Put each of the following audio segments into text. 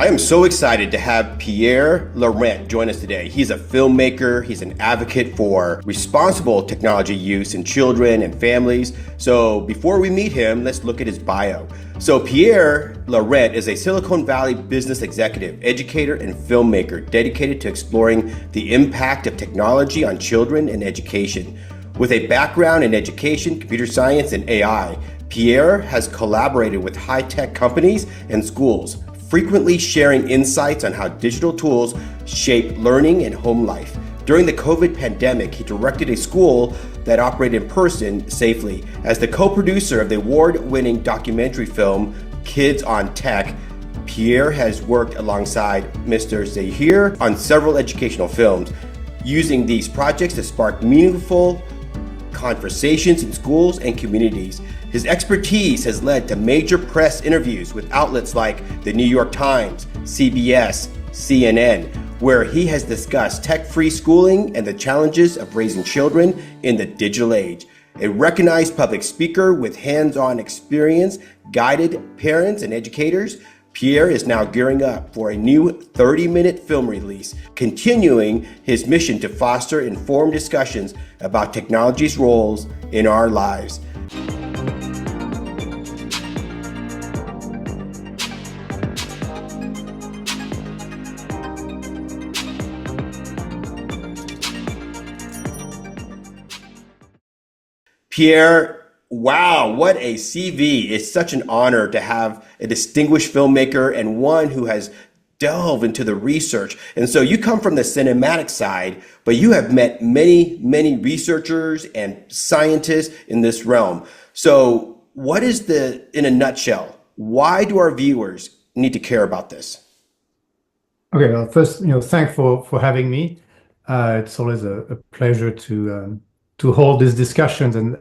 I am so excited to have Pierre Laurent join us today. He's a filmmaker, he's an advocate for responsible technology use in children and families. So before we meet him, let's look at his bio. So Pierre Laurent is a Silicon Valley business executive, educator, and filmmaker dedicated to exploring the impact of technology on children and education. With a background in education, computer science, and AI, Pierre has collaborated with high-tech companies and schools, frequently sharing insights on how digital tools shape learning and home life. During the COVID pandemic, he directed a school that operated in person safely. As the co-producer of the award-winning documentary film, Kids on Tech, Pierre has worked alongside Mr. Zehrer on several educational films, using these projects to spark meaningful conversations in schools and communities. His expertise has led to major press interviews with outlets like the New York Times, CBS, CNN, where he has discussed tech-free schooling and the challenges of raising children in the digital age. A recognized public speaker with hands-on experience, guided parents and educators, Pierre is now gearing up for a new 30-minute film release, continuing his mission to foster informed discussions about technology's roles in our lives. Pierre, wow, what a CV. It's such an honor to have a distinguished filmmaker and one who has delved into the research. And so you come from the cinematic side, but you have met many researchers and scientists in this realm. So what is in a nutshell, why do our viewers need to care about this? Okay, well, first, thanks for having me. It's always a pleasure to hold these discussions and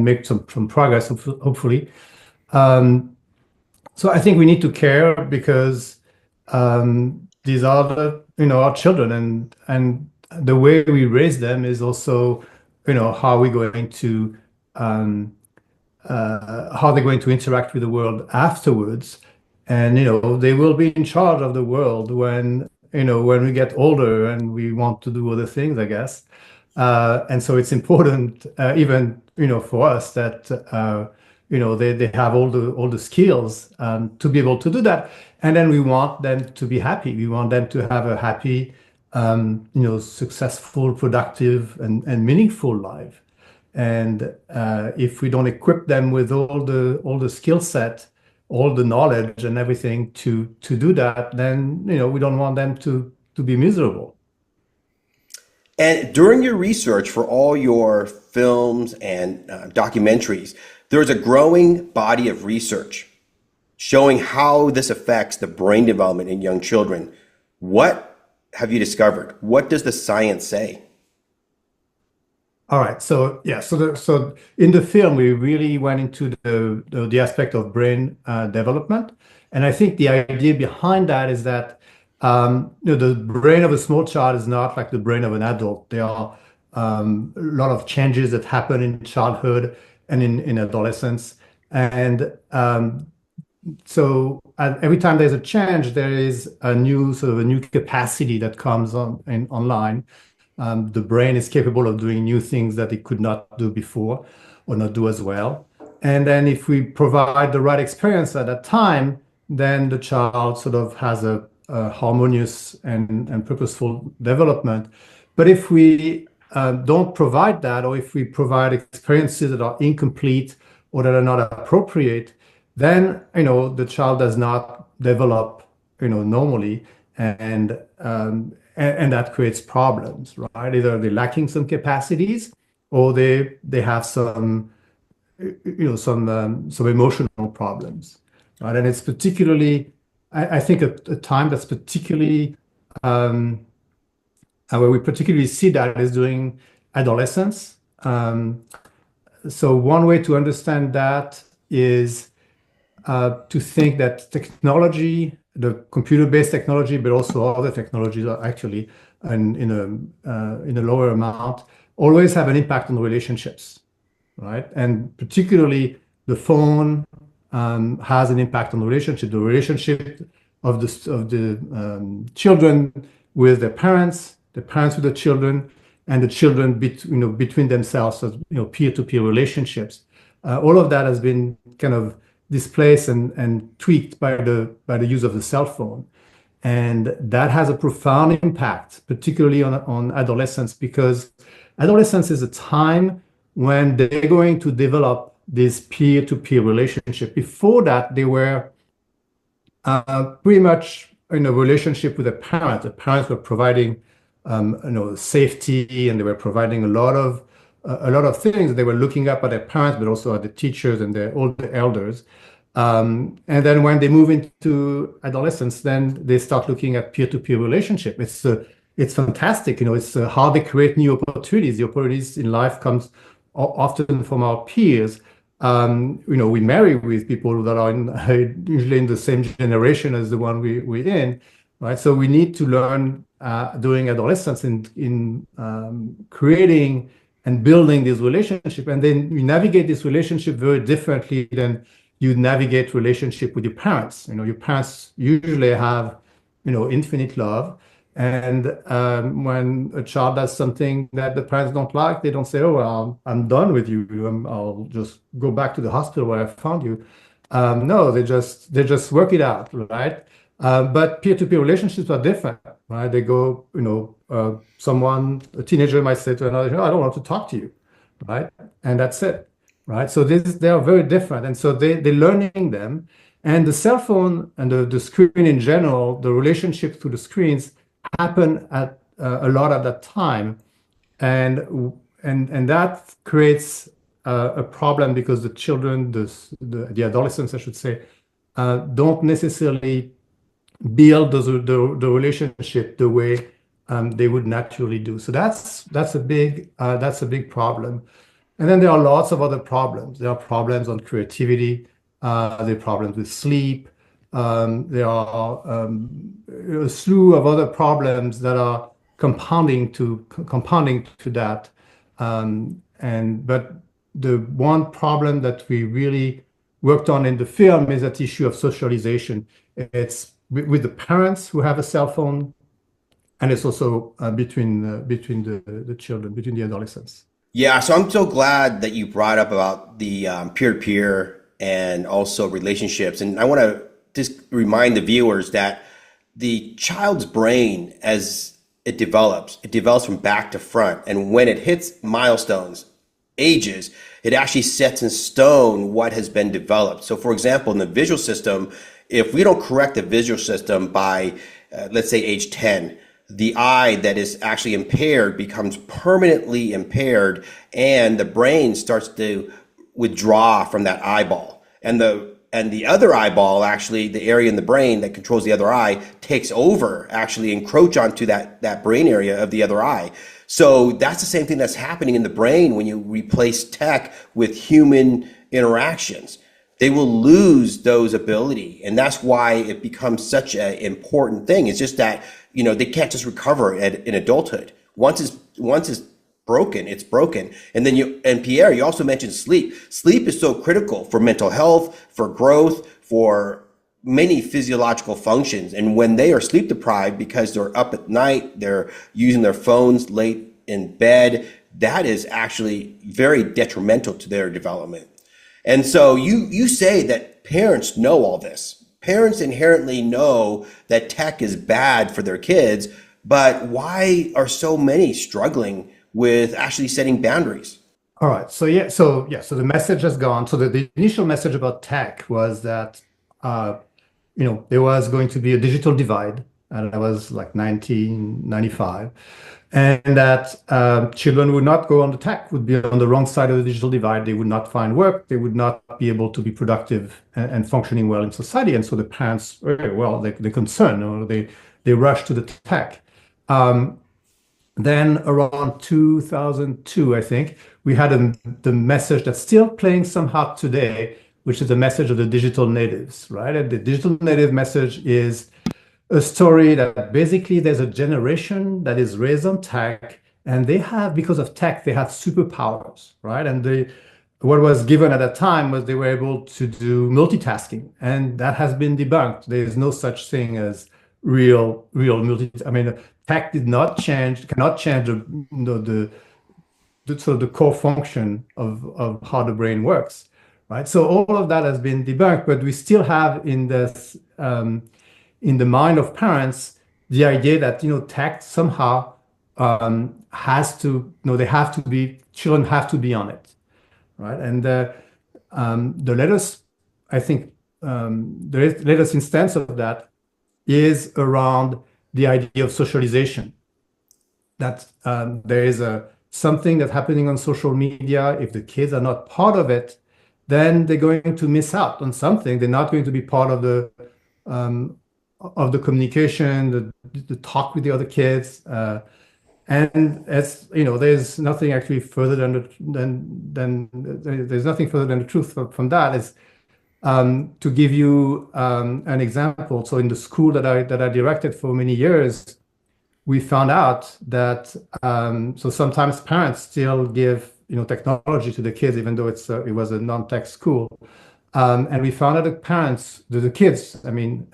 make some progress, hopefully. So I think we need to care because these are our children, and the way we raise them is also how we're going to how they're going to interact with the world afterwards, and they will be in charge of the world when we get older and we want to do other things, I guess. And so it's important, even for us, that they have all the skills to be able to do that. And then we want them to be happy. We want them to have a happy, successful, productive, and meaningful life. And if we don't equip them with all the skill set, all the knowledge, and everything to do that, then we don't want them to be miserable. And during your research for all your films and documentaries, there's a growing body of research showing how this affects the brain development in young children. What have you discovered? What does the science say? All right. So yeah. So in the film, we really went into the aspect of brain development, and I think the idea behind that is that the brain of a small child is not like the brain of an adult. There are a lot of changes that happen in childhood and in adolescence. And every time there's a change, there is a new capacity that comes online. The brain is capable of doing new things that it could not do before or not do as well. And then if we provide the right experience at that time, then the child sort of has a harmonious and purposeful development. But if we don't provide that, or if we provide experiences that are incomplete or that are not appropriate, then the child does not develop normally, and that creates problems, right? Either they're lacking some capacities, or they have some some emotional problems, right? And it's particularly, I think, a time that's particularly where we particularly see that is during adolescence. So one way to understand that is to think that technology, the computer-based technology, but also other technologies are actually, in a lower amount, always have an impact on relationships, right? And particularly the phone, has an impact on the relationship of the children with their parents, the parents with the children, and the children between themselves, as peer-to-peer relationships. All of that has been kind of displaced and tweaked by the use of the cell phone. And that has a profound impact, particularly on adolescents, because adolescence is a time when they're going to develop this peer-to-peer relationship. Before that, they were pretty much in a relationship with their parents. The parents were providing, safety, and they were providing a lot of things. They were looking up at their parents, but also at the teachers and all the elders. And then when they move into adolescence, then they start looking at peer-to-peer relationship. It's fantastic. It's how they create new opportunities. The opportunities in life comes often from our peers. We marry with people that are usually in the same generation as the one we're in, right? So we need to learn during adolescence in creating and building this relationship, and then you navigate this relationship very differently than you navigate relationship with your parents. Your parents usually have, infinite love. And when a child does something that the parents don't like, they don't say, "Oh, well, I'm done with you. I'll just go back to the hospital where I found you." No, they just work it out, right? But peer-to-peer relationships are different, right? They go, a teenager might say to another, "I don't want to talk to you," right? And that's it, right? So they are very different, and so they're learning them. And the cell phone and the screen in general, the relationship through the screens happen at a lot at that time, and that creates a problem because the children, the adolescents, I should say, don't necessarily build the relationship the way they would naturally do. So that's a big problem. And then there are lots of other problems. There are problems on creativity. There are problems with sleep. There are a slew of other problems that are compounding to that. But the one problem that we really worked on in the film is that issue of socialization. It's with the parents who have a cell phone, and it's also between the children, between the adolescents. Yeah, so I'm so glad that you brought up about the peer-to-peer and also relationships. And I want to just remind the viewers that the child's brain, as it develops from back to front. And when it hits milestones, ages, it actually sets in stone what has been developed. So for example, in the visual system, if we don't correct the visual system by, let's say, age 10, the eye that is actually impaired becomes permanently impaired, and the brain starts to withdraw from that eyeball. And the other eyeball, actually, the area in the brain that controls the other eye, takes over, actually encroach onto that brain area of the other eye. So that's the same thing that's happening in the brain when you replace tech with human interactions. They will lose those ability, and that's why it becomes such an important thing. It's just that they can't just recover in adulthood. Once it's broken, it's broken. And then Pierre, you also mentioned sleep. Sleep is so critical for mental health, for growth, for many physiological functions. And when they are sleep deprived because they're up at night, they're using their phones late in bed, that is actually very detrimental to their development. And so you say that parents know all this. Parents inherently know that tech is bad for their kids, but why are so many struggling with actually setting boundaries? All right. So the message has gone. So the initial message about tech was that there was going to be a digital divide, and that was like 1995, and that children would not go on the tech, would be on the wrong side of the digital divide. They would not find work. They would not be able to be productive and functioning well in society. And so the parents, they're concerned, or they rush to the tech. Then around 2002, I think, we had the message that's still playing somehow today, which is the message of the digital natives, right? And the digital native message is a story that basically there's a generation that is raised on tech, and because of tech, they have superpowers, right? And what was given at that time was they were able to do multitasking, and that has been debunked. There is no such thing as real multi. I mean, tech did not change, cannot change the sort of the core function of how the brain works, right? So all of that has been debunked, but we still have in the mind of parents the idea that tech somehow has to they have to be children have to be on it, right? And the latest, I think, the latest instance of that is around the idea of socialization. That there is something that's happening on social media. If the kids are not part of it, then they're going to miss out on something. They're not going to be part um, of the communication, the talk with the other kids. And as there's nothing actually further than there's nothing further than the truth from that. Is to give you an example. So in the school that I directed for many years, we found out that so sometimes parents still give technology to the kids, even though it was a non-tech school. And we found out that the kids, we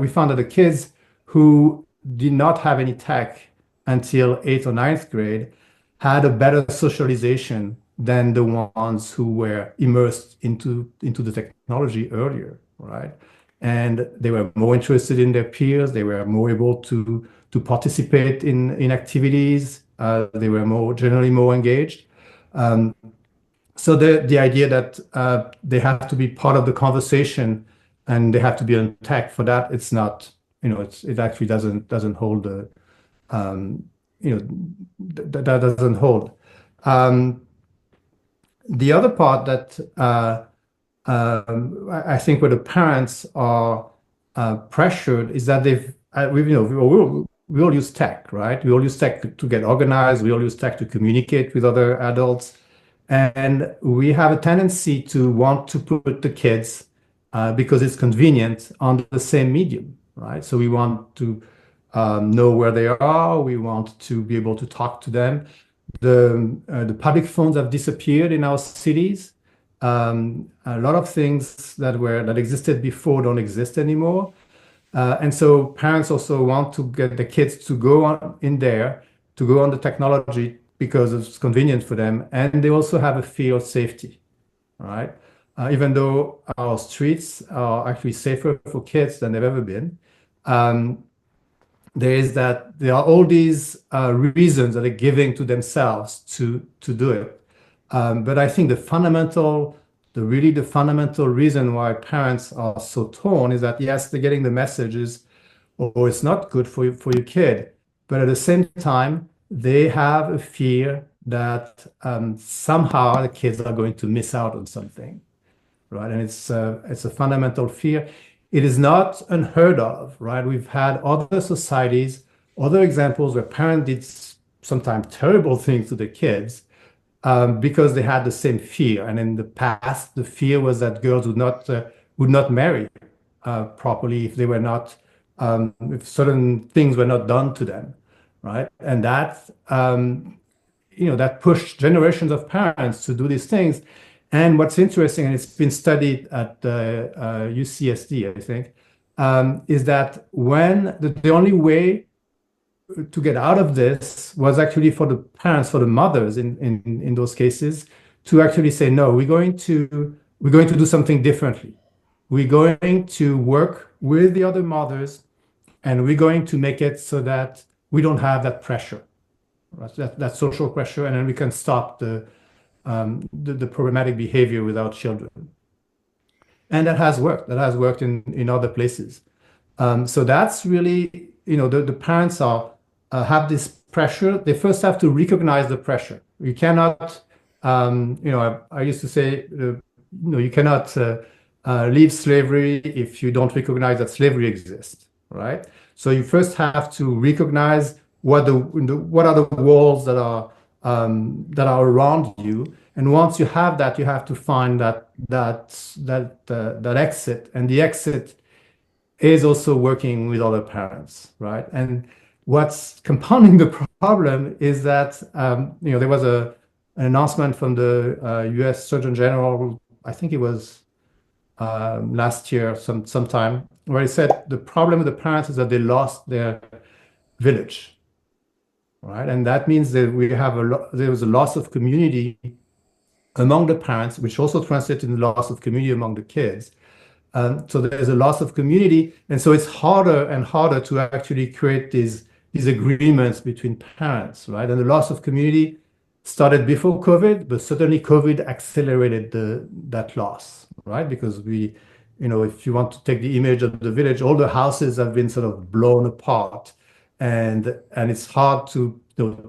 found that the kids who did not have any tech until eighth or ninth grade had a better socialization than the ones who were immersed into the technology earlier, right? And they were more interested in their peers. They were more able to participate in activities. They were generally more engaged. So the idea that they have to be part of the conversation and they have to be on tech for that, it's not, it actually doesn't hold the, that doesn't hold. The other part that I think where the parents are pressured is that we all use tech, right? We all use tech to get organized. We all use tech to communicate with other adults. And we have a tendency to want to put the kids, because it's convenient, on the same medium, right? So we want to know where they are. We want to be able to talk to them. The public phones have disappeared in our cities. A lot of things that existed before don't exist anymore. And so parents also want to get the kids to go on in there, to go on the technology because it's convenient for them. And they also have a fear of safety, right? Even though our streets are actually safer for kids than they've ever been, there are all these reasons that they're giving to themselves to do it. But I think the fundamental reason why parents are so torn is that, yes, they're getting the messages, or it's not good for your kid, but at the same time, they have a fear that somehow the kids are going to miss out on something, right? And it's a fundamental fear. It is not unheard of, right? We've had other societies, other examples where parents did sometimes terrible things to the kids, because they had the same fear. And in the past, the fear was that girls would not marry properly if they were not if certain things were not done to them, right? And that pushed generations of parents to do these things. And what's interesting, and it's been studied at UCSD, I think, is that when the only way to get out of this was actually for the parents, for the mothers in those cases, to actually say, no, we're going to do something differently. We're going to work with the other mothers, and we're going to make it so that we don't have that pressure, right? That social pressure, and then we can stop the problematic behavior with our children. And that has worked. That has worked in other places. So that's really, the parents have this pressure. They first have to recognize the pressure. You cannot, I used to say, you cannot leave slavery if you don't recognize that slavery exists, right? So you first have to recognize what are the walls that are around you, and once you have that, you have to find that exit, and the exit is also working with other parents, right? And what's compounding the problem is that there was an announcement from the U.S. Surgeon General. I think it was last year, sometime, where he said the problem with the parents is that they lost their village, right? And that means that there was a loss of community among the parents, which also translates into loss of community among the kids. So there's a loss of community, and so it's harder and harder to actually create these agreements between parents, right? And the loss of community started before COVID, but certainly COVID accelerated that loss, right? Because if you want to take the image of the village, all the houses have been sort of blown apart, and it's hard to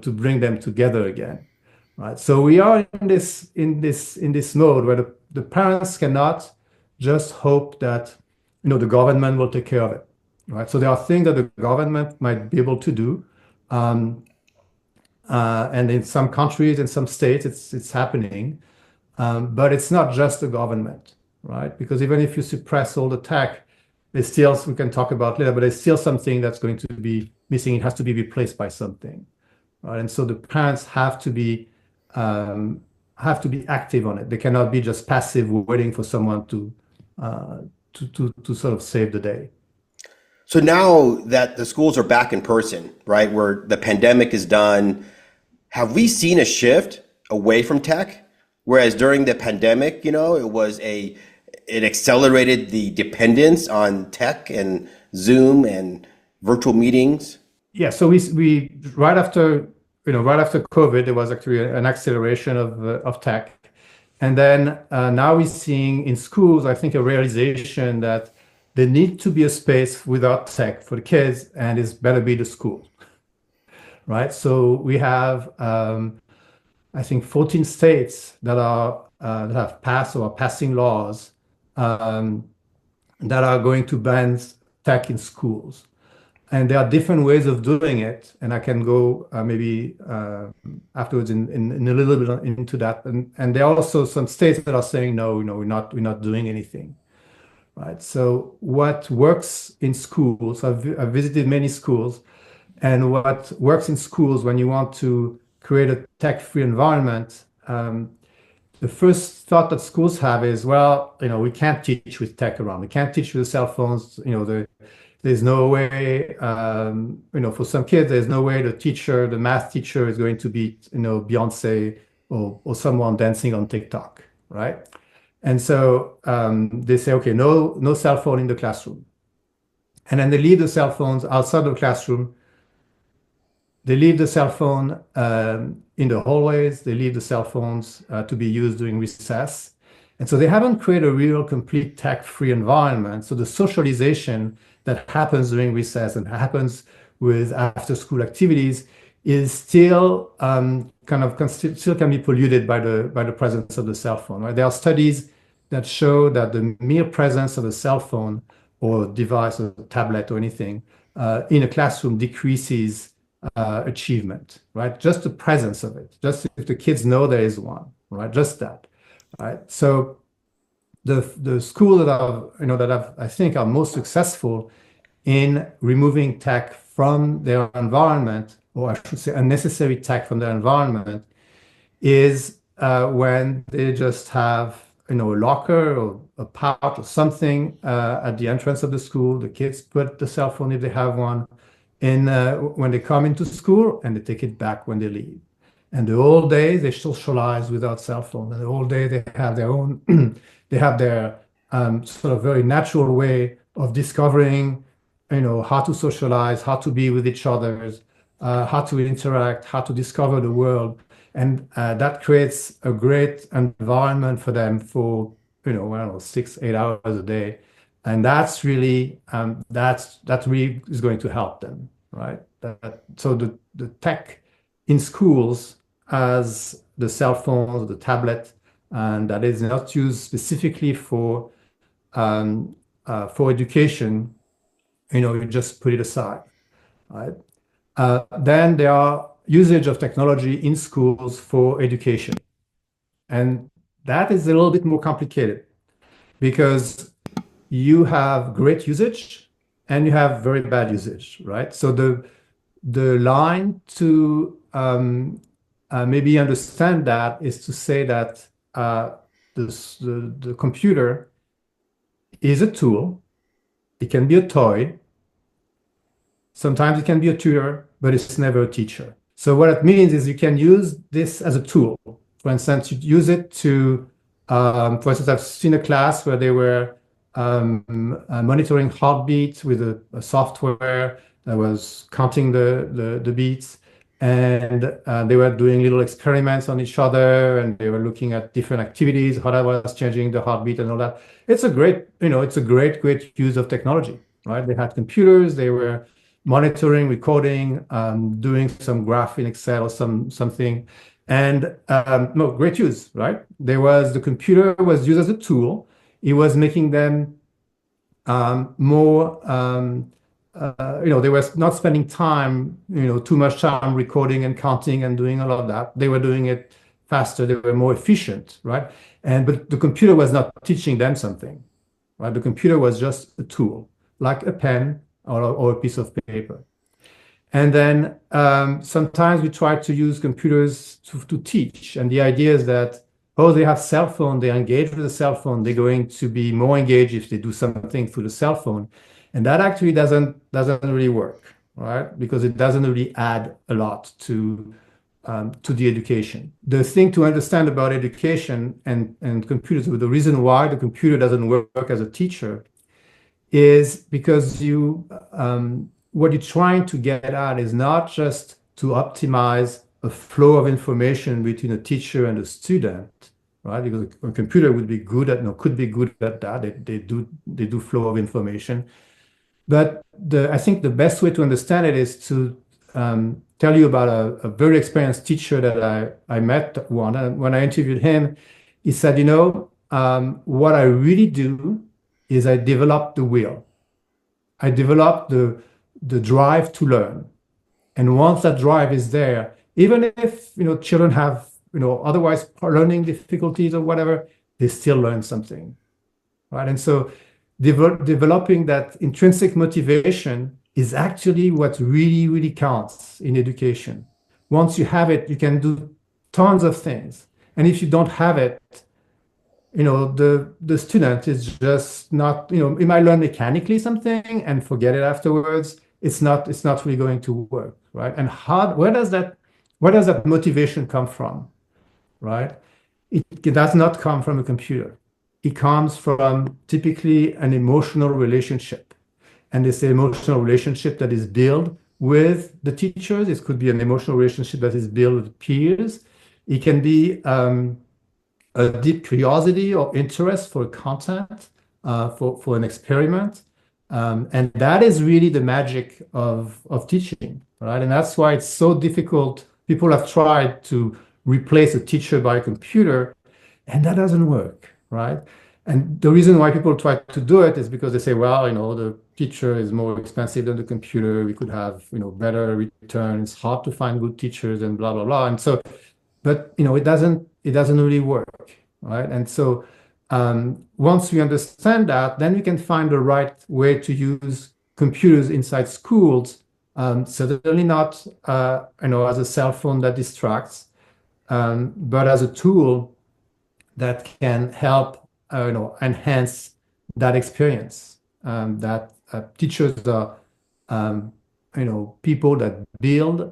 bring them together again, right? So we are in this mode where the parents cannot just hope that the government will take care of it, right? So there are things that the government might be able to do, um, and in some countries, in some states, it's happening, but it's not just the government, right? Because even if you suppress all the tech, there's still, we can talk about later, but there's still something that's going to be missing. It has to be replaced by something, right? And so the parents um, have to be active on it. They cannot be just passive, waiting for someone uh, to sort of save the day. So now that the schools are back in person, right, where the pandemic is done, have we seen a shift away from tech? Whereas during the pandemic, it accelerated the dependence on tech and Zoom and virtual meetings. Yeah, so we right after COVID, there was actually an acceleration of tech, and then now we're seeing in schools, I think, a realization that there need to be a space without tech for the kids, and it's better be the school, right? So we have, I think, 14 states that have passed or are passing laws um, that are going to ban tech in schools. And there are different ways of doing it, and I can go maybe afterwards in a little bit into that. And there are also some states that are saying no, we're not doing anything, right? So what works in schools, I've visited many schools, and what works in schools when you want to create a tech-free environment, the first thought that schools have is, well, we can't teach with tech around. We can't teach with cell phones. There's no way, for some kids, there's no way the math teacher is going to be, Beyonce or someone dancing on TikTok, right? And so they say, okay, no cell phone in the classroom. And then they leave the cell phones outside the classroom. They leave the cell phone in the hallways. They leave the cell phones to be used during recess. And so they haven't created a real complete tech-free environment. So the socialization that happens during recess and happens with after-school activities is still still can be polluted by the presence of the cell phone, right? There are studies that show that the mere presence of a cell phone or device or tablet or anything in a classroom decreases achievement, right? Just the presence of it, just if the kids know there is one, right? Just that, right? So the school I think are most successful in removing tech from their environment, or I should say unnecessary tech from their environment, is when they just have a locker or a pouch or something at the entrance of the school. The kids put the cell phone, if they have one, in when they come into school, and they take it back when they leave. And the whole day they socialize without cell phone. And the whole day they have their own, they have their sort of very natural way of discovering, how to socialize, how to be with each other, how to interact, how to discover the world. And that creates a great environment for them for, I don't know, 6, 8 hours a day. And that really is going to help them, right? So the tech in schools as the cell phone or the tablet, and that is not used specifically for education, you just put it aside, right? Then there are usage of technology in schools for education. And that is a little bit more complicated because you have great usage and you have very bad usage, right? So the line to maybe understand that is to say that the computer is a tool. It can be a toy. Sometimes it can be a tutor, but it's never a teacher. So what it means is you can use this as a tool. For instance, you use it to, for instance, I've seen a class where they were monitoring heartbeats with a software that was counting the beats. And they were doing little experiments on each other, and they were looking at different activities, how that was changing the heartbeat and all that. It's a great, it's a great use of technology, right? They had computers, they were monitoring, recording, doing some graph in Excel or something. And no, great use, right? The computer was used as a tool. It was making them more, they were not spending time, too much time recording and counting and doing all of that. They were doing it faster. They were more efficient, right? But the computer was not teaching them something, right? The computer was just a tool, like a pen or a piece of paper. And then sometimes we try to use computers to teach. And the idea is that, oh, they have cell phone, they engage with the cell phone, they're going to be more engaged if they do something through the cell phone. And that actually doesn't really work, right? Because it doesn't really add a lot to the education. The thing to understand about education and computers, the reason why the computer doesn't work as a teacher is because what you're trying to get at is not just to optimize a flow of information between a teacher and a student, right? Because a computer would be good at, could be good at that. They do flow of information. But I think the best way to understand it is to tell you about a very experienced teacher that I met one. And when I interviewed him, he said, what I really do is I develop the will. I develop the drive to learn. And once that drive is there, even if children have otherwise learning difficulties or whatever, they still learn something, right? And so developing that intrinsic motivation is actually what really counts in education. Once you have it, you can do tons of things. And if you don't have it, the student is just not, it might learn mechanically something and forget it afterwards. It's not really going to work, right? And where does that motivation come from, right? It does not come from a computer. It comes from typically an emotional relationship. And it's an emotional relationship that is built with the teachers. It could be an emotional relationship that is built with peers. It can be a deep curiosity or interest for content, for an experiment. And that is really the magic of teaching, right? And that's why it's so difficult. People have tried to replace a teacher by a computer, and that doesn't work, right? And the reason why people try to do it is because they say, well, the teacher is more expensive than the computer. We could have, better returns. It's hard to find good teachers and blah, blah, blah. And so, but, it doesn't really work, right? And so once we understand that, then we can find the right way to use computers inside schools. Certainly not, as a cell phone that distracts, but as a tool that can help, enhance that experience. That teachers are, people that build,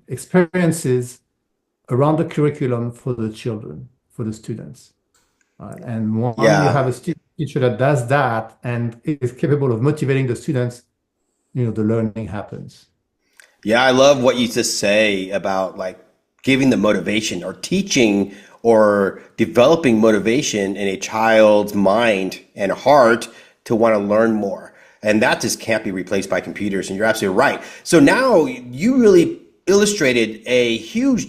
experiences around the curriculum for the children, for the students. And when you have a teacher that does that and is capable of motivating the students, the learning happens. Yeah, I love what you just say about like giving the motivation or teaching or developing motivation in a child's mind and heart to want to learn more. And that just can't be replaced by computers. And you're absolutely right. So now you really illustrated a huge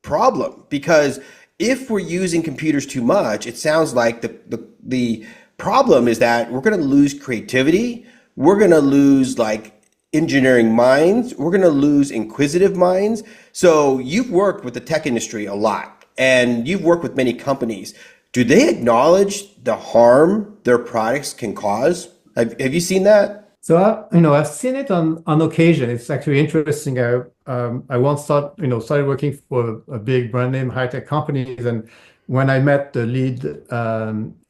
problem, because if we're using computers too much, it sounds like the problem is that we're going to lose creativity. We're going to lose like engineering minds. We're going to lose inquisitive minds. So you've worked with the tech industry a lot, and you've worked with many companies. Do they acknowledge the harm their products can cause? Have you seen that? So I've seen it on occasion. It's actually interesting. I once started working for a big brand name high tech companies, and when I met the lead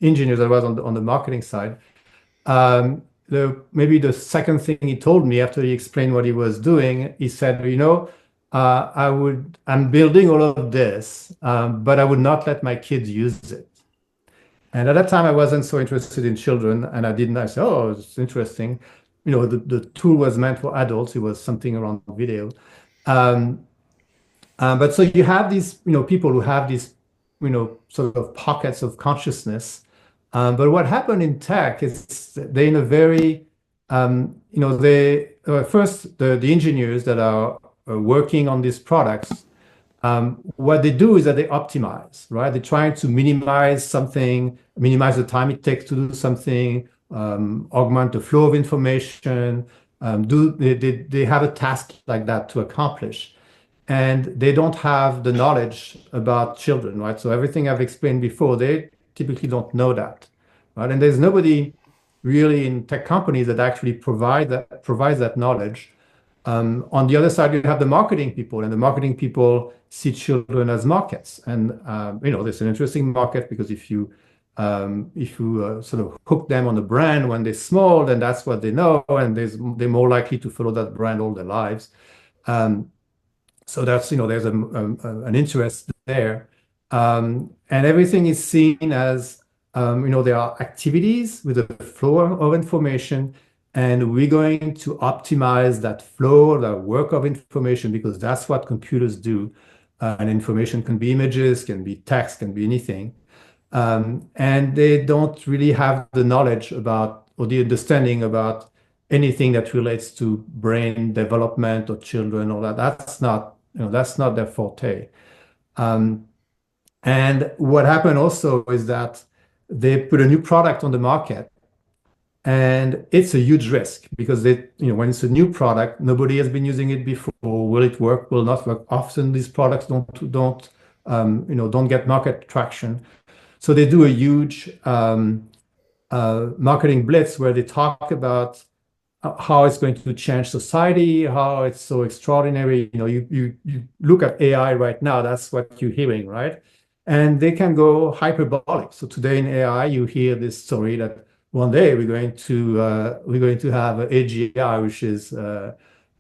engineer that was on the marketing side, maybe the second thing he told me after he explained what he was doing, he said, I'm building all of this, but I would not let my kids use it. And at that time, I wasn't so interested in children, and I said, oh, it's interesting. The tool was meant for adults. It was something around video. Um, but so you have these, people who have these, sort of pockets of consciousness. But what happened in tech is they in a very, they first the engineers that are working on these products, what they do is that they optimize, right? They're trying to minimize something, minimize the time it takes to do something, augment the flow of information. They have a task like that to accomplish, and they don't have the knowledge about children, right? So everything I've explained before, they typically don't know that, right? And there's nobody really in tech companies that actually provides that knowledge. On the other side, you have the marketing people, and the marketing people see children as markets. And there's an interesting market because if you sort of hook them on the brand when they're small, then that's what they know, and they're more likely to follow that brand all their lives. Um, so that's, there's an interest there. And everything is seen as, there are activities with a flow of information, and we're going to optimize that flow, the work of information, because that's what computers do. And information can be images, can be text, can be anything. And they don't really have the knowledge about or the understanding about anything that relates to brain development or children or that. That's not their forte. Um, and what happened also is that they put a new product on the market, and it's a huge risk because when it's a new product, nobody has been using it before. Will it work? Will not work? Often these products don't get market traction. So they do a huge marketing blitz where they talk about how it's going to change society, how it's so extraordinary. You look at AI right now, that's what you're hearing, right? And they can go hyperbolic. So today in AI, you hear this story that one day we're going to have AGI, which is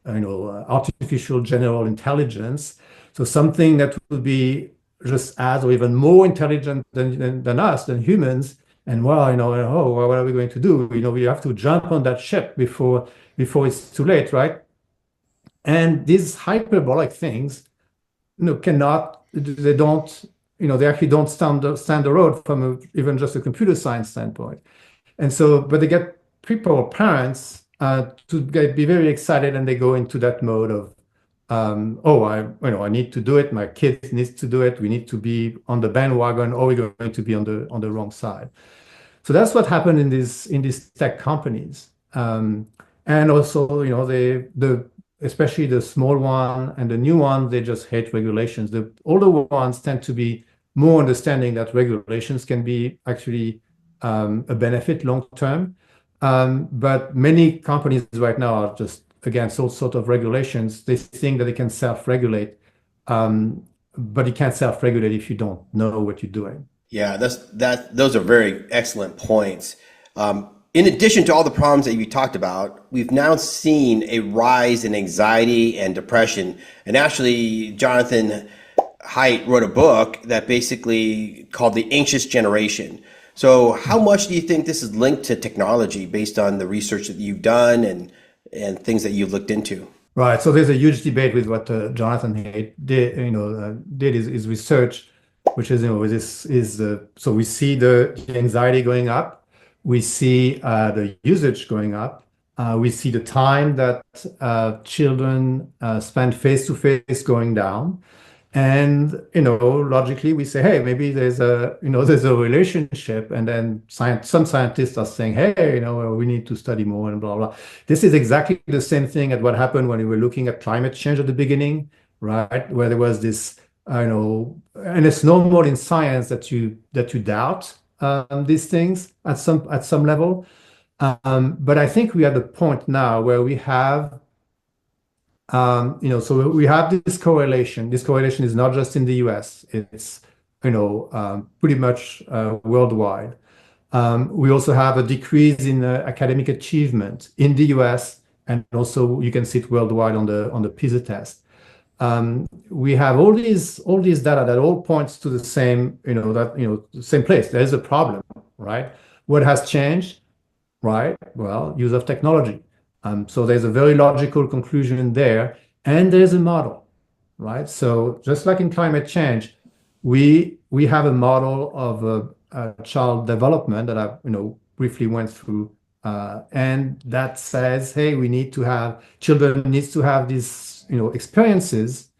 artificial general intelligence. So something that will be just as or even more intelligent than us, than humans. And well, oh, well, what are we going to do? We have to jump on that ship before it's too late, right? And these hyperbolic things, cannot, they don't, they actually don't stand the road from even just a computer science standpoint. And so, but they get people or parents be very excited, and they go into that mode of, oh, I need to do it. My kid needs to do it. We need to be on the bandwagon, or we're going to be on the wrong side. So that's what happened in these tech companies. And also, especially the small one and the new one, they just hate regulations. The older ones tend to be more understanding that regulations can be actually a benefit long term. But many companies right now are just against all sorts of regulations. They think that they can self-regulate, but you can't self-regulate if you don't know what you're doing. Yeah, those are very excellent points. In addition to all the problems that you talked about, we've now seen a rise in anxiety and depression. And actually, Jonathan Haidt wrote a book that basically called The Anxious Generation. So how much do you think this is linked to technology based on the research that you've done and things that you've looked into? Right. So there's a huge debate with what Jonathan Haidt did his research, which is, so we see the anxiety going up, we see the usage going up, we see the time that children spend face to face going down. And logically, we say, hey, maybe there's a relationship, and then some scientists are saying, hey, well, we need to study more and blah blah. This is exactly the same thing at what happened when we were looking at climate change at the beginning, right? Where there was this, and it's normal in science that you doubt these things at some level. But I think we are at the point now where we have, so we have this correlation. This correlation is not just in the US, it's, pretty much worldwide. We also have a decrease in academic achievement in the US, and also you can see it worldwide on the PISA test. We have all these data that all points to the same, the same place. There is a problem, right? What has changed? Right? Well, use of technology. So there's a very logical conclusion there, and there's a model, right? So just like in climate change, we have a model of a child development that I briefly went through, and that says, hey, we need to have children needs to have these experiences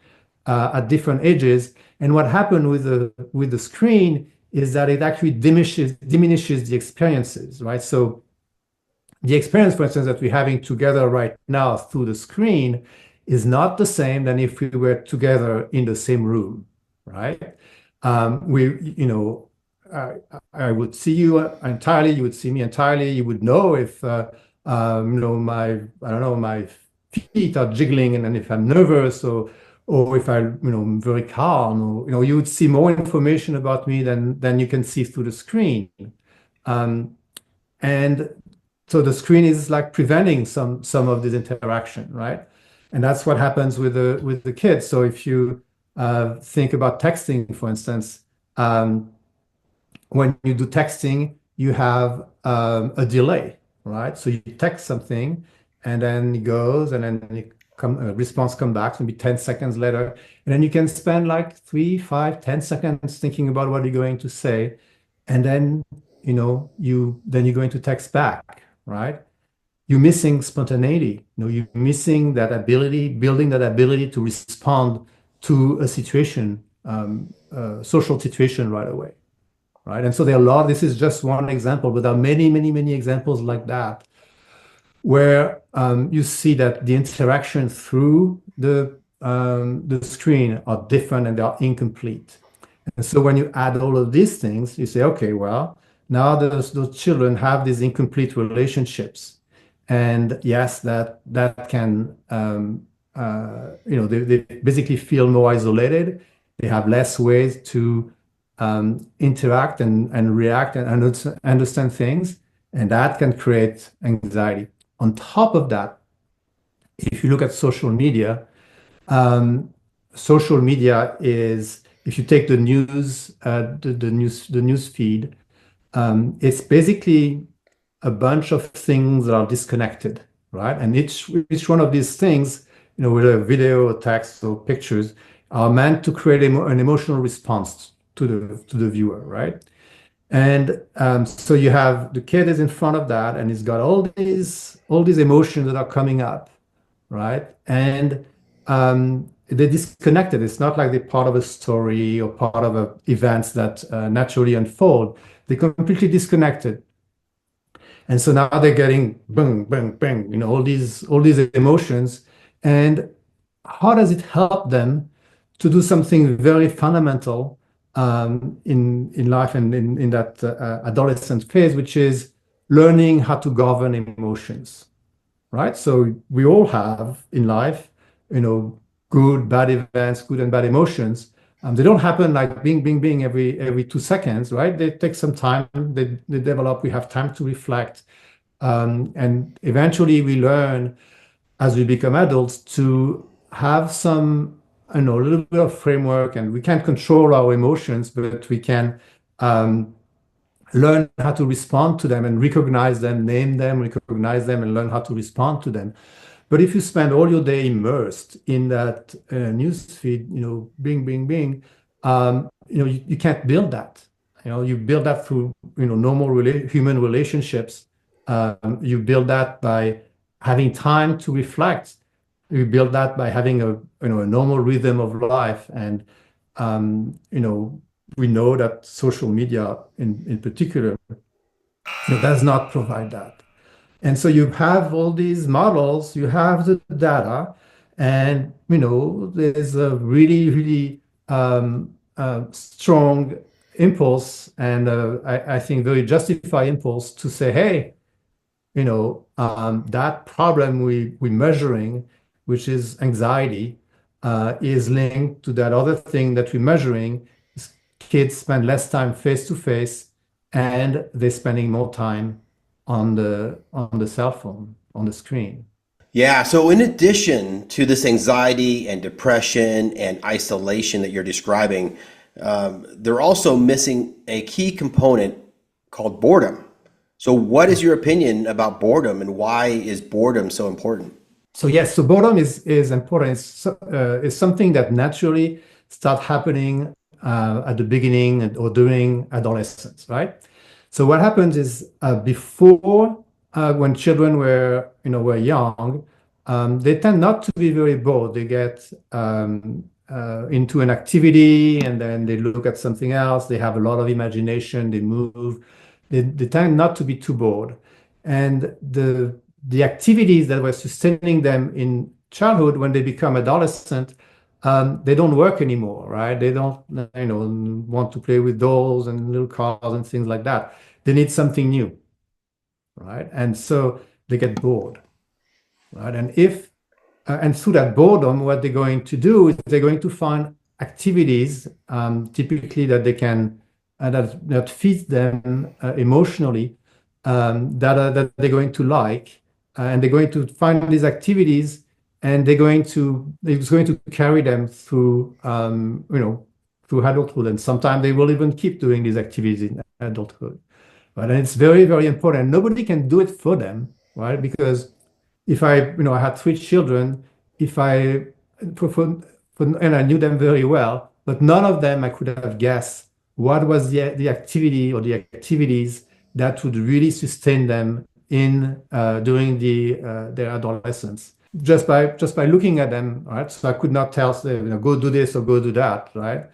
at different ages. And what happened with the screen is that it actually diminishes the experiences, right? So the experience, for instance, that we're having together right now through the screen is not the same than if we were together in the same room, right? I, I would see you entirely, you would see me entirely, you would know if, I don't know, my feet are jiggling and then if I'm nervous or if I'm very calm, or, you would see more information about me than you can see through the screen. Um, and so the screen is like preventing some of this interaction, right? And that's what happens with the kids. So if you think about texting, for instance, when you do texting, you have a delay, right? So you text something, and then it goes, and then a response comes back, maybe 10 seconds later, and then you can spend like 3, 5, 10 seconds thinking about what you're going to say, and then you're going to text back, right? You're missing spontaneity. You're missing that ability, building that ability to respond to a situation, social situation right away, right? And so there are a lot. This is just one example, but there are many, many, many examples like that where you see that the interaction through the screen are different and they are incomplete. And so when you add all of these things, you say, okay, well, now those children have these incomplete relationships. And yes, that can, they basically feel more isolated. They have less ways to interact and react and understand things. And that can create anxiety. On top of that, if you look at um, social media is, if you take the news, the news feed, it's basically a bunch of things that are disconnected, right? And each one of these things, whether a video, or text, or pictures, are meant to create an emotional response to the viewer, right? And so you have the kid is in front of that, and he's got all these emotions that are coming up, right? And they're disconnected. It's not like they're part of a story or part of events that naturally unfold. They're completely disconnected. And so now they're getting bang, bang, bang, all these emotions. And how does it help them to do something very fundamental in life and in that adolescent phase, which is learning how to govern emotions, right? So we all have in life, good, bad events, good and bad emotions. They don't happen like bing, bing, bing every 2 seconds, right? They take some time. They develop. We have time to reflect, and eventually we learn as we become adults to have some, a little bit of framework, and we can't control our emotions, but we can um, learn how to respond to them and recognize them, name them, recognize them, and learn how to respond to them. But if you spend all your day immersed in that news feed, bing, bing, bing, you can't build that. You build that through, normal human relationships. You build that by having time to reflect. You build that by having a normal rhythm of life. And, we know that social media in particular, does not provide that. And so you have all these models, you have the data, and there's a really, really strong impulse, and I think very justified impulse to say, hey, that problem we're measuring, which is anxiety, is linked to that other thing that we're measuring. Is kids spend less time face to face, and they're spending more time on the cell phone, on the screen. Yeah, so in addition to this anxiety and depression and isolation that you're describing, they're also missing a key component called boredom. So, what is your opinion about boredom and why is boredom so important? So yes, so boredom is important. It's something that naturally start happening at the beginning or during adolescence, right? So what happens is before when children were young, they tend not to be very bored. They get into an activity and then they look at something else. They have a lot of imagination. They move. They tend not to be too bored. And the activities that were sustaining them in childhood, when they become adolescent, they don't work anymore, right? They don't, want to play with dolls and little cars and things like that. They need something new, right? And so they get bored, right? And through that boredom, what they're going to do is they're going to find activities, typically that they can that feed them emotionally, that they're going to like, and they're going to find these activities, and it's going to carry them through adulthood, and sometimes they will even keep doing these activities in adulthood. Right? And it's very, very important. Nobody can do it for them, right? Because if I had three children, if I, for, for, and I knew them very well, but none of them I could have guessed what was the activity or the activities that would really sustain them in during their adolescence. Just by looking at them, right? So I could not tell, say, go do this or go do that, right?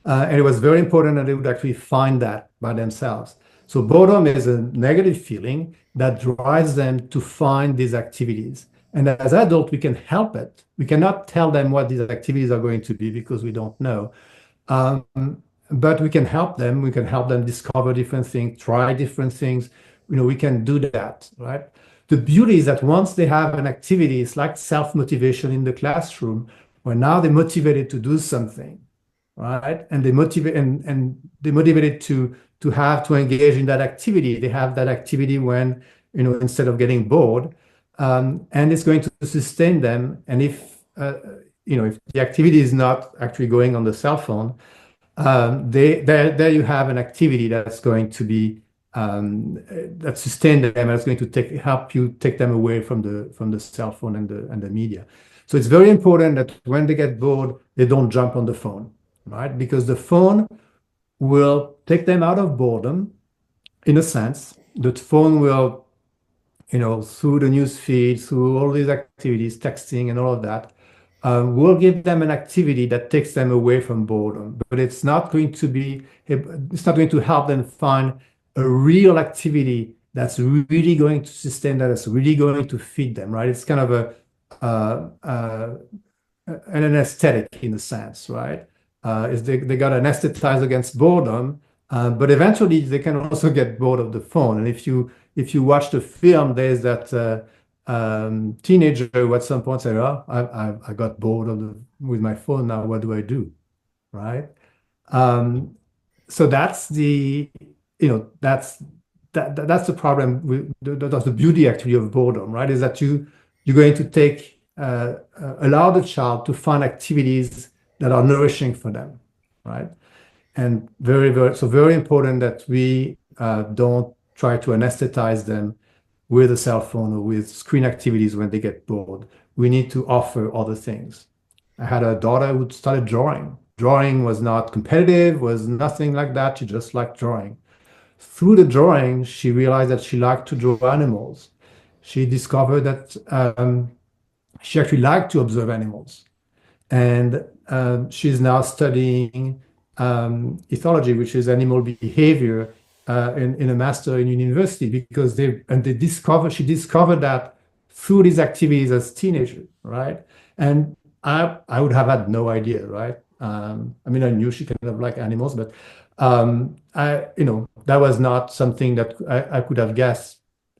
And it was very important that they would actually find that by themselves. So boredom is a negative feeling that drives them to find these activities. And as adults, we can help it. We cannot tell them what these activities are going to be because we don't know. Um, but we can help them. We can help them discover different things, try different things. We can do that, right? The beauty is that once they have an activity, it's like self-motivation in the classroom, where now they're motivated to do something, right? And they're motivated to have to engage in that activity. They have that activity when, instead of getting bored, and it's going to sustain them. And if the activity is not actually going on the cell phone, there you have an activity that's going to be that sustain them and it's going to help you take them away from the cell phone and the media. So it's very important that when they get bored, they don't jump on the phone, right? Because the phone will take them out of boredom in a sense. The phone will, through the news feed, through all these activities, texting and all of that, will give them an activity that takes them away from boredom. But it's not going to help them find a real activity that's really going to sustain them, that's really going to feed them, right? It's kind of an anesthetic in a sense, right? Is they got anesthetized against boredom, but eventually they can also get bored of the phone. And if you watch the film, there's that teenager who at some point said, "Oh, I got bored with my phone. Now what do I do?" Right? So that's that's the problem that's the beauty actually of boredom, right? Is that you're going to allow the child to find activities that are nourishing for them, right? And very important that we don't try to anesthetize them with a cell phone or with screen activities when they get bored. We need to offer other things. I had a daughter who started drawing. Drawing was not competitive, was nothing like that. She just liked drawing. Through the drawing, she realized that she liked to draw animals. She discovered that she actually liked to observe animals. And she's now studying ethology, which is animal behavior, in a master in university because she discovered that through these activities as teenagers, right? And I would have had no idea, right? I mean, I knew she kind of liked animals, but that was not something that I could have guessed,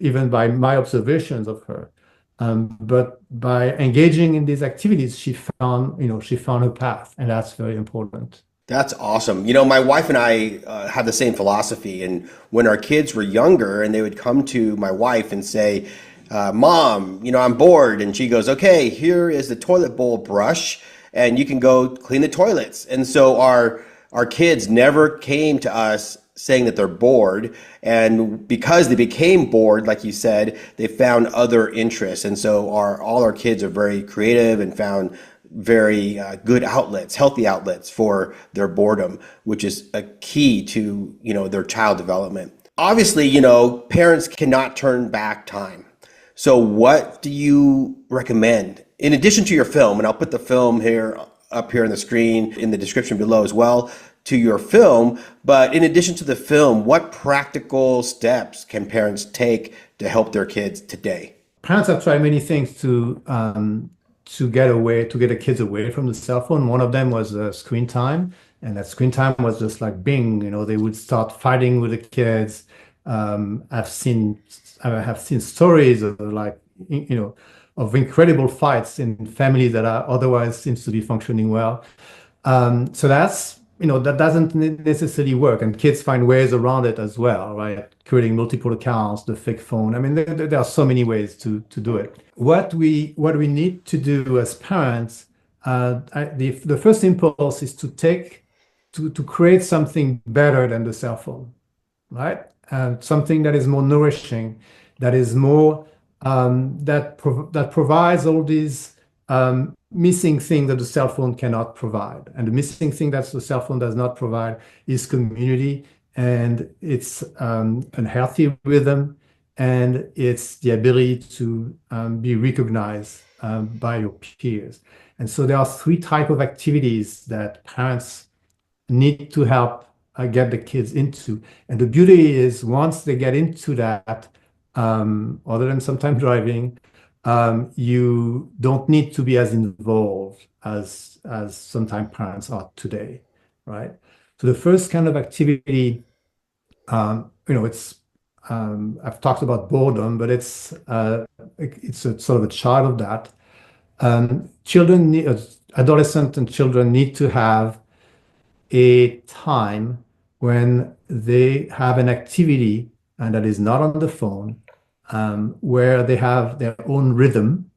even by my observations of her. But by engaging in these activities, she found her path, and that's very important. That's awesome. You know, my wife and I have the same philosophy. And when our kids were younger, and they would come to my wife and say, Mom, you know, I'm bored. And she goes, okay, here is the toilet bowl brush, and you can go clean the toilets. And so our kids never came to us saying that they're bored. And because they became bored, like you said, they found other interests. And so all our kids are very creative and found very good outlets, healthy outlets for their boredom, which is a key to, you know, their child development. Obviously, you know, parents cannot turn back time. So what do you recommend in addition to your film? And I'll put the film here up here on the screen in the description below as well to your film. But in addition to the film, what practical steps can parents take to help their kids today? Parents have tried many things to get the kids away from the cell phone. One of them was screen time, and that screen time was just like bing, you know, they would start fighting with the kids. I've seen stories of like, you know, of incredible fights in families that are otherwise seems to be functioning well. So that's, you know, that doesn't necessarily work, and kids find ways around it as well, right? Creating multiple accounts, the fake phone. I mean, there are so many ways to do it. What we need to do as parents, the first impulse is to create something better than the cell phone, right? Something that is more nourishing, that is more that provides all these missing thing that the cell phone cannot provide. And the missing thing that the cell phone does not provide is community, and it's a healthy rhythm, and it's the ability to be recognized by your peers. And so there are three types of activities that parents need to help get the kids into. And the beauty is once they get into that, other than sometimes driving, you don't need to be as involved as sometimes parents are today, right? So the first kind of activity, you know, it's I've talked about boredom, but it's a sort of a child of that. Adolescents and children need to have a time when they have an activity and that is not on the phone, where they have their own rhythm.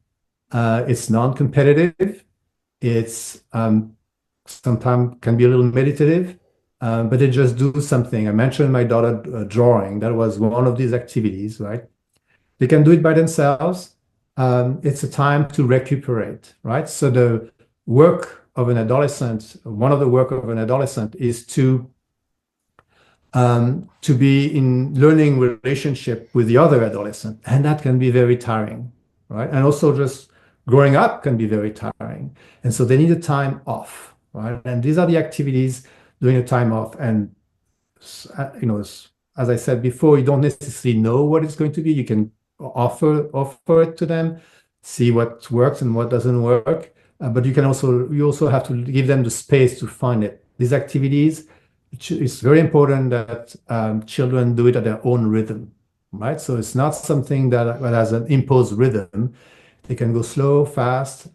It's non-competitive. It's sometimes can be a little meditative, but they just do something. I mentioned my daughter drawing. That was one of these activities, right? They can do it by themselves. It's a time to recuperate, right? So the work of an adolescent, one of the work of an adolescent is to be in learning relationship with the other adolescent, and that can be very tiring, right? And also just growing up can be very tiring, and so they need a time off, right? And these are the activities during a time off. And you know, as I said before, you don't necessarily know what it's going to be. You can offer it to them, see what works and what doesn't work, but you also have to give them the space to find it. These activities, it's very important that children do it at their own rhythm, right? So it's not something that has an imposed rhythm. They can go slow, fast.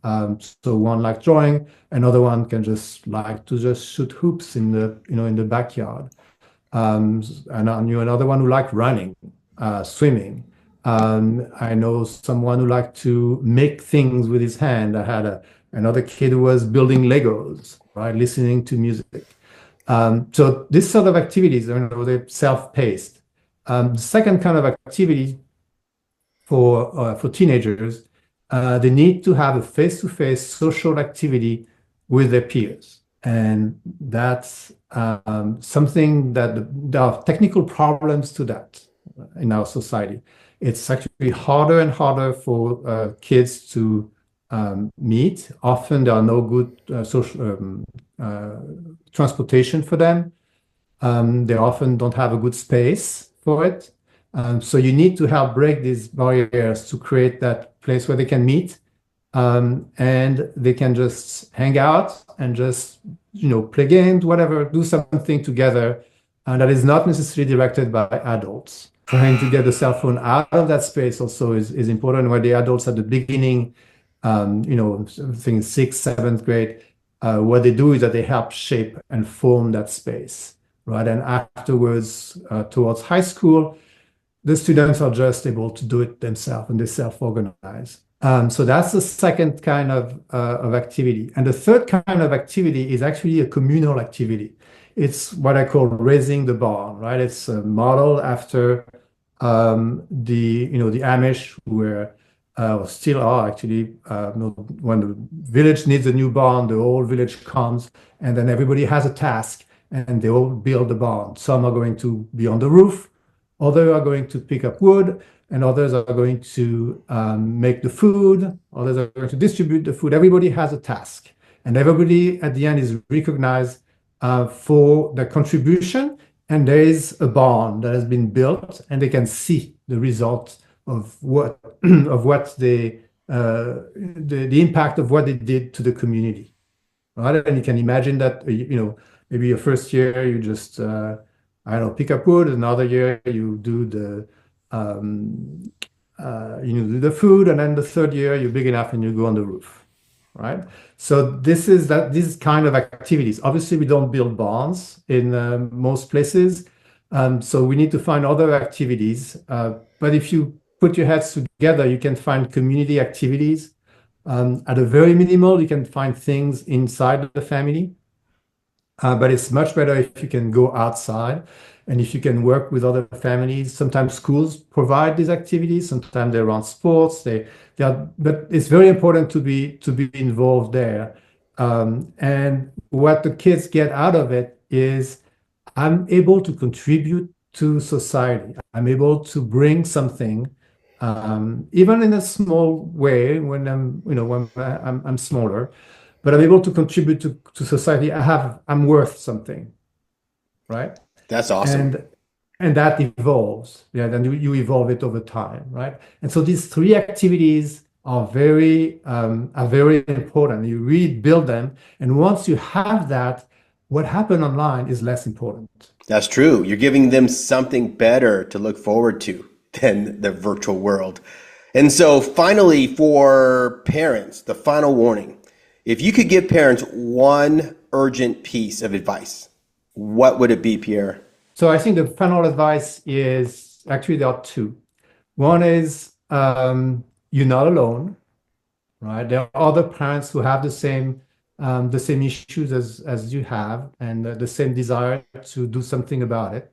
So one like drawing, another one can just like to just shoot hoops in the backyard. And I knew another one who liked running, swimming. I know someone who liked to make things with his hand. I had another kid who was building Legos, right? Listening to music. So this sort of activities, you know, they're self-paced. The second kind of activity for teenagers, they need to have a face-to-face social activity with their peers. And that's something that there are technical problems to that in our society. It's actually harder and harder for kids to meet. Often there are no good social transportation for them. They often don't have a good space for it. So you need to help break these barriers to create that place where they can meet, and they can just hang out and just, you know, play games, whatever, do something together, and that is not necessarily directed by adults. trying to get the cell phone out of that space also is important, where the adults at the beginning, I think sixth, seventh grade, what they do is that they help shape and form that space, right? And afterwards, towards high school, the students are just able to do it themselves and they self-organize. So that's the second kind of activity. And the third kind of activity is actually a communal activity. It's what I call raising the barn, right? It's a model after the Amish, where still are actually, when the village needs a new barn, the whole village comes, and then everybody has a task, and they all build the barn. Some are going to be on the roof, others are going to pick up wood, and others are going to make the food, others are going to distribute the food. Everybody has a task, and everybody at the end is recognized for their contribution, and there is a barn that has been built, and they can see the result of what of what the impact of what they did to the community, right? And you can imagine that maybe your first year you just I don't know, pick up wood. Another year you do um, do the food, and then the third year you're big enough and you go on the roof, right? So these kind of activities. Obviously, we don't build barns in most places, so we need to find other activities. But if you put your heads together, you can find community activities. At a very minimal, you can find things inside the family. But it's much better if you can go outside and if you can work with other families. Sometimes schools provide these activities. Sometimes they run sports. But it's very important to be involved there. And what the kids get out of it is I'm able to contribute to society. I'm able to bring something, even in a small way when I'm smaller, but I'm able to contribute to society. I'm worth something, right? That's awesome. And and that evolves. Yeah, then you evolve it over time, right? And so these three activities are very important. You really build them, and once you have that, what happened online is less important. That's true. You're giving them something better to look forward to than the virtual world. And so, finally, for parents, the final warning. If you could give parents one urgent piece of advice, what would it be, Pierre? So I think the final advice is actually there are two. One is you're not alone, right? There are other parents who have the same issues as you have, and the same desire to do something about it.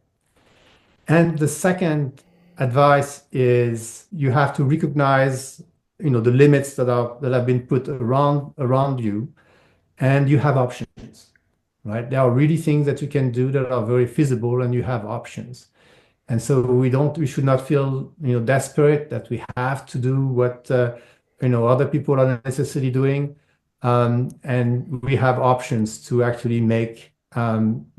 And the second advice is you have to recognize, the limits that have been put around you, and you have options, right? There are really things that you can do that are very feasible, and you have options. And so we should not feel, desperate that we have to do what, other people are necessarily doing. And we have options to actually make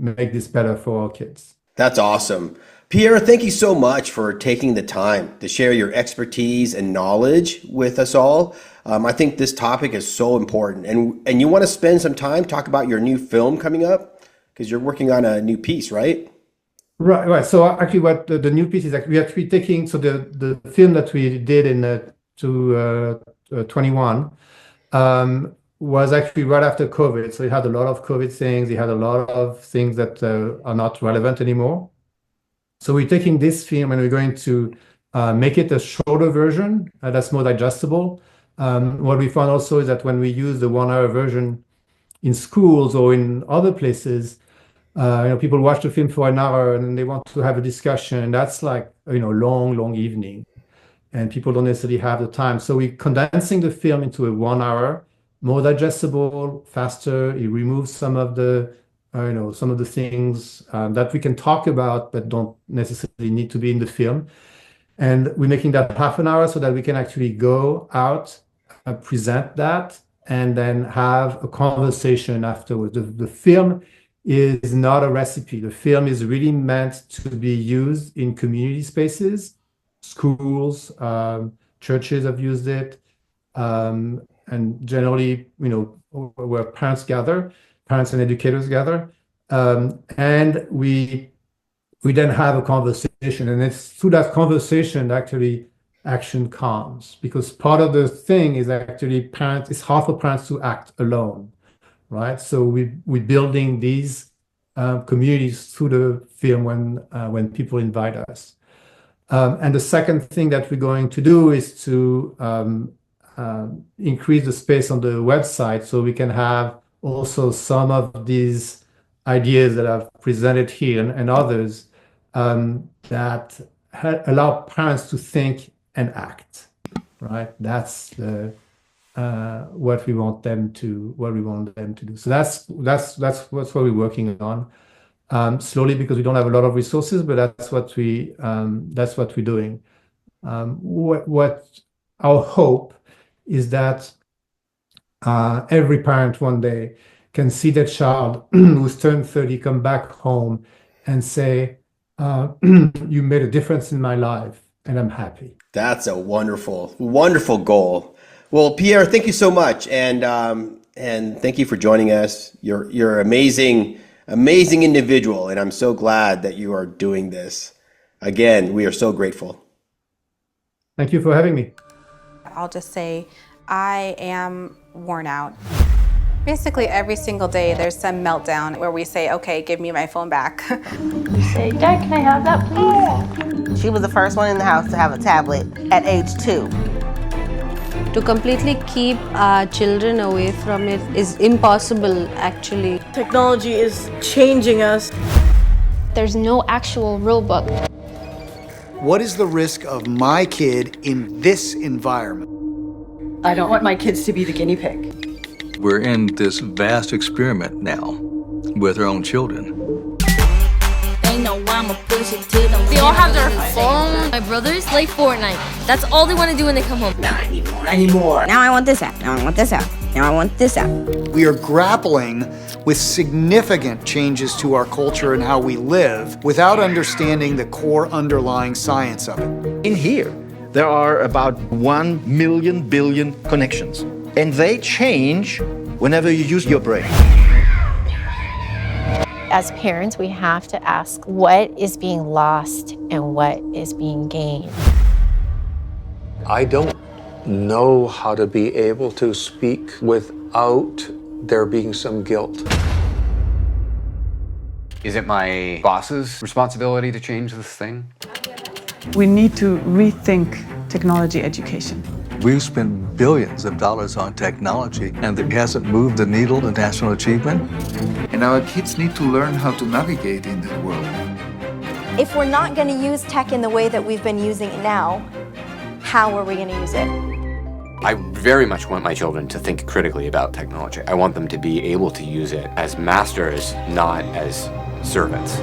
this better for our kids. That's awesome. Pierre, thank you so much for taking the time to share your expertise and knowledge with us all. I think this topic is so important, and you want to spend some time talk about your new film coming up because you're working on a new piece, right? Right, right. So actually, what the new piece is, we are actually taking the film that we did in 21 was actually right after COVID. So it had a lot of COVID things. It had a lot of things that are not relevant anymore. So we're taking this film and we're going to make it a shorter version that's more digestible. What we found also is that when we use the 1 hour version in schools or in other places, people watch the film for an hour and they want to have a discussion. That's like, long evening, and people don't necessarily have the time. So we're condensing the film into a 1 hour, more digestible, faster. It removes some of the things that we can talk about but don't necessarily need to be in the film. And we're making that half an hour so that we can actually go out, present that, and then have a conversation afterwards. The film is not a recipe. The film is really meant to be used in community spaces, schools, churches have used it, and generally, where parents and educators gather, and we then have a conversation conversation. And it's through that conversation actually action comes, because part of the thing is actually it's hard for parents to act alone, right? So we're building these communities through the film when people invite us. And the second thing that we're going to do is to increase the space on the website so we can have also some of these ideas that I've presented here and others that allow parents to think and act, right? That's what we want them to do. So that's what we're working on slowly, because we don't have a lot of resources, but that's what we're doing. What our hope is that every parent one day can see their child who's turned 30 come back home and say, you made a difference in my life and I'm happy. That's a wonderful, wonderful goal. Well, Pierre, thank you so much. And thank you for joining us. You're amazing individual. And I'm so glad that you are doing this. Again, we are so grateful. Thank you for having me. I'll just say I am worn out. Basically every single day there's some meltdown where we say, okay, give me my phone back. You say, Dad, can I have that, please? She was the first one in the house to have a tablet at age 2. To completely keep our children away from it is impossible, actually. Technology is changing us. There's no actual rule book. What is the risk of my kid in this environment? I don't want my kids to be the guinea pig. We're in this vast experiment now with our own children. They all have their phone. My brothers play Fortnite. That's all they want to do when they come home. Not anymore. Now I want this app. Now I want this app. Now I want this app. We are grappling with significant changes to our culture and how we live without understanding the core underlying science of it. In here, there are about 1 million billion connections, and they change whenever you use your brain. As parents, we have to ask what is being lost and what is being gained. I don't know how to be able to speak without there being some guilt. Is it my boss's responsibility to change this thing? We need to rethink technology education. We've spent billions of dollars on technology, and it hasn't moved the needle to national achievement. And our kids need to learn how to navigate in that world. If we're not going to use tech in the way that we've been using it now, how are we going to use it? I very much want my children to think critically about technology. I want them to be able to use it as masters, not as servants.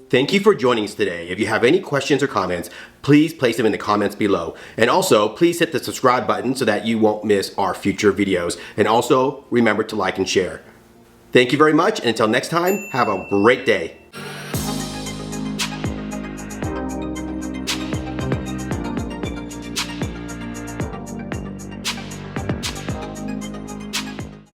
Thank you for joining us today. If you have any questions or comments, please place them in the comments below. And also, please hit the subscribe button so that you won't miss our future videos. And also, remember to like and share. Thank you very much, and until next time, have a great day.